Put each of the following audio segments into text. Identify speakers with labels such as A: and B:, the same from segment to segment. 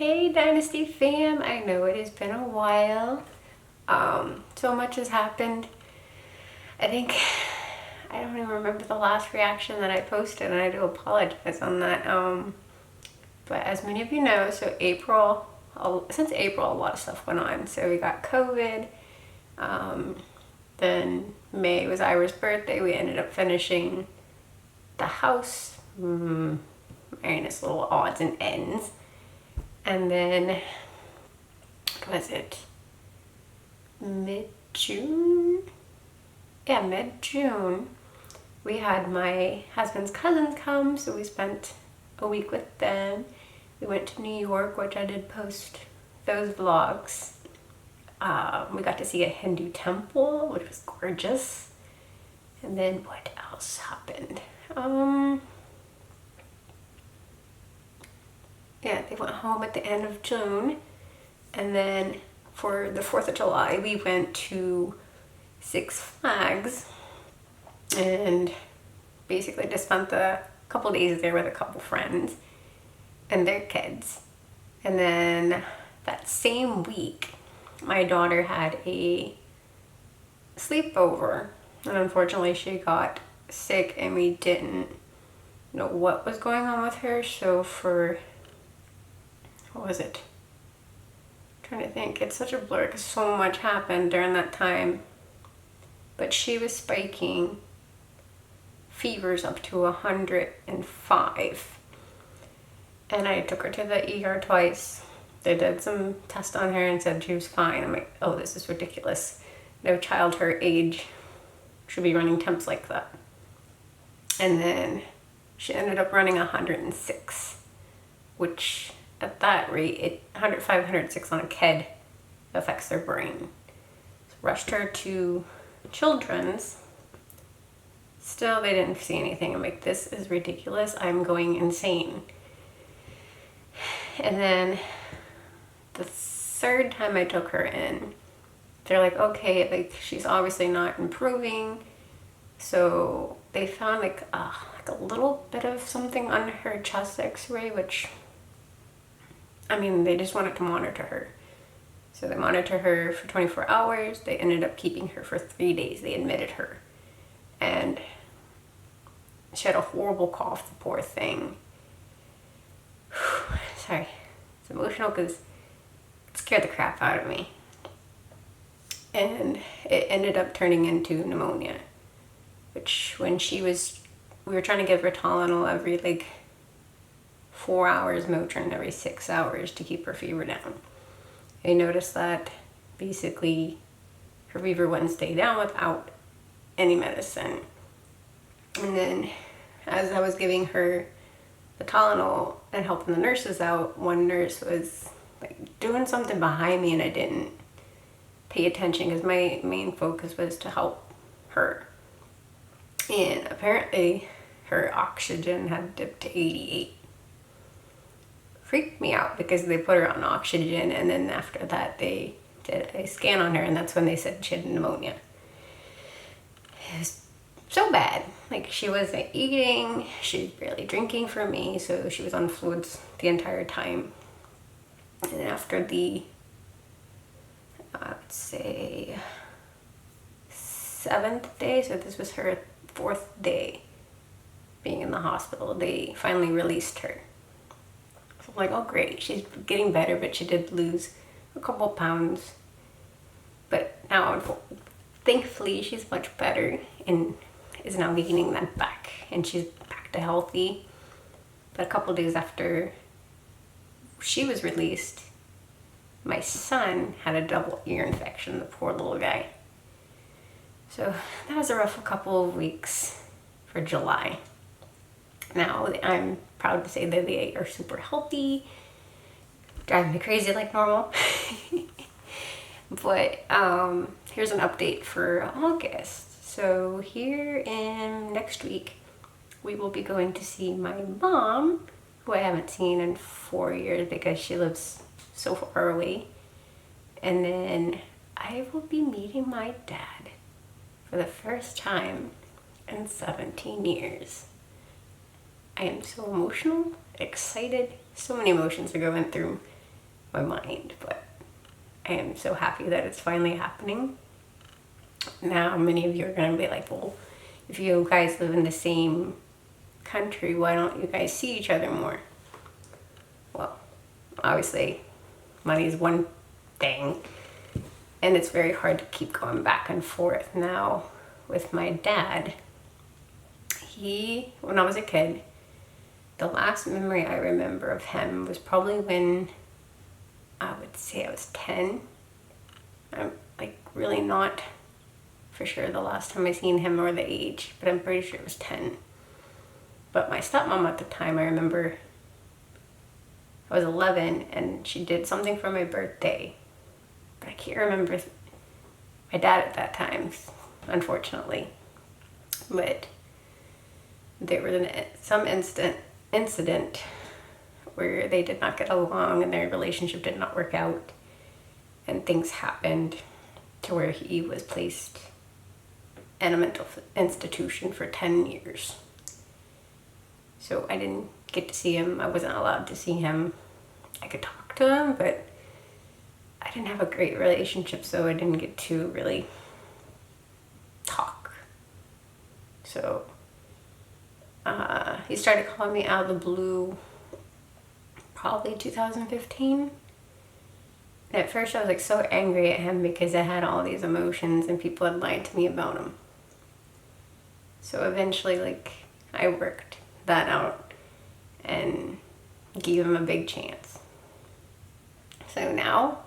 A: Hey Dynasty fam, I know it has been a while. So much has happened. I think I don't even remember the last reaction that I posted, and I do apologize on that. But as many of you know, since April, a lot of stuff went on. So we got COVID. Then May was Ira's birthday. We ended up finishing the house. Minus little odds and ends. And then, what was it? Mid-June? Yeah, mid-June. We had my husband's cousins come, so we spent a week with them. We went to New York, which I did post those vlogs. We got to see a Hindu temple, which was gorgeous. And then what else happened? Yeah, they went home at the end of June. And then for the 4th of July, we went to Six Flags and basically just spent a couple days there with a couple friends and their kids. And then that same week, my daughter had a sleepover, and unfortunately she got sick and we didn't know what was going on with her. So what was it? I'm trying to think. It's such a blur because so much happened during that time. But she was spiking fevers up to 105. And I took her to the ER twice. They did some tests on her and said she was fine. I'm like, oh, this is ridiculous. No child her age should be running temps like that. And then she ended up running 106, which at that rate, 105, 106 on a kid affects their brain. So rushed her to Children's. Still, they didn't see anything. I'm like, this is ridiculous. I'm going insane. And then the third time I took her in, they're like, okay, like she's obviously not improving. So they found like a little bit of something on her chest x-ray, which, I mean, they just wanted to monitor her. So they monitored her for 24 hours. They ended up keeping her for 3 days. They admitted her. And she had a horrible cough, the poor thing. Sorry, it's emotional because it scared the crap out of me. And it ended up turning into pneumonia, which we were trying to give her Tylenol every 4 hours, Motrin every 6 hours to keep her fever down. I noticed that basically her fever wouldn't stay down without any medicine. And then as I was giving her the Tylenol and helping the nurses out, one nurse was doing something behind me and I didn't pay attention because my main focus was to help her. And apparently her oxygen had dipped to 88. Freaked me out because they put her on oxygen, and then after that they did a scan on her, and that's when they said she had pneumonia. It was so bad. She wasn't eating, she was barely drinking for me, so she was on fluids the entire time. And after the, let's say, 7th day, so this was her 4th day being in the hospital, they finally released her. So I'm like, oh great, she's getting better, but she did lose a couple pounds. But now, thankfully, she's much better and is now gaining that back, and she's back to healthy. But a couple days after she was released, my son had a double ear infection, the poor little guy. So that was a rough couple of weeks for July. Now I'm proud to say that they are super healthy, driving me crazy like normal. But here's an update for August. So here in next week, we will be going to see my mom, who I haven't seen in 4 years because she lives so far away. And then I will be meeting my dad for the first time in 17 years. I am so emotional, excited, so many emotions are going through my mind, but I am so happy that it's finally happening. Now, many of you are going to be like, well, if you guys live in the same country, why don't you guys see each other more? Well, obviously, money is one thing, and it's very hard to keep going back and forth. Now, with my dad, when I was a kid, the last memory I remember of him was probably when I would say I was 10. I'm like really not for sure the last time I seen him or the age, but I'm pretty sure it was 10. But my stepmom at the time, I remember I was 11 and she did something for my birthday. But I can't remember my dad at that time, unfortunately. But there was some incident where they did not get along and their relationship did not work out. And things happened to where he was placed in a mental institution for 10 years. So I didn't get to see him. I wasn't allowed to see him. I could talk to him, but I didn't have a great relationship, so I didn't get to really talk. So he started calling me out of the blue probably 2015. And at first I was like so angry at him because I had all these emotions and people had lied to me about him. So eventually, like, I worked that out and gave him a big chance. So now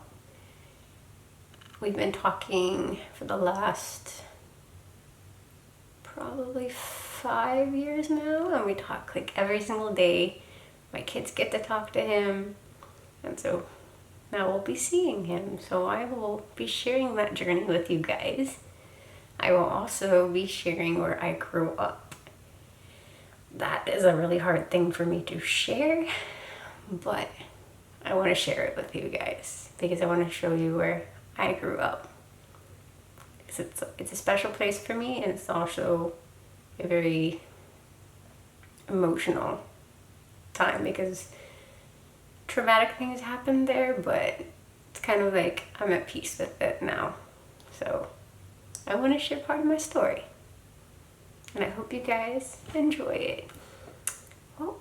A: we've been talking for the last probably 5 years now, and we talk like every single day. My kids get to talk to him, and so now we'll be seeing him. So I will be sharing that journey with you guys. I will also be sharing where I grew up. That is a really hard thing for me to share, but I want to share it with you guys because I want to show you where I grew up. It's a special place for me, and it's also a very emotional time because traumatic things happened there, but it's kind of like I'm at peace with it now. So I want to share part of my story, and I hope you guys enjoy it. Well,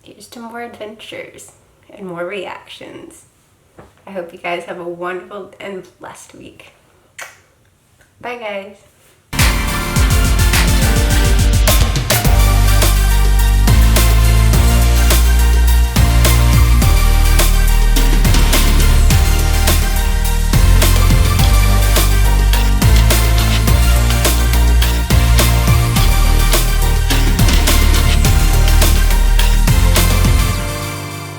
A: here's to more adventures and more reactions. I hope you guys have a wonderful and blessed week. Bye, guys.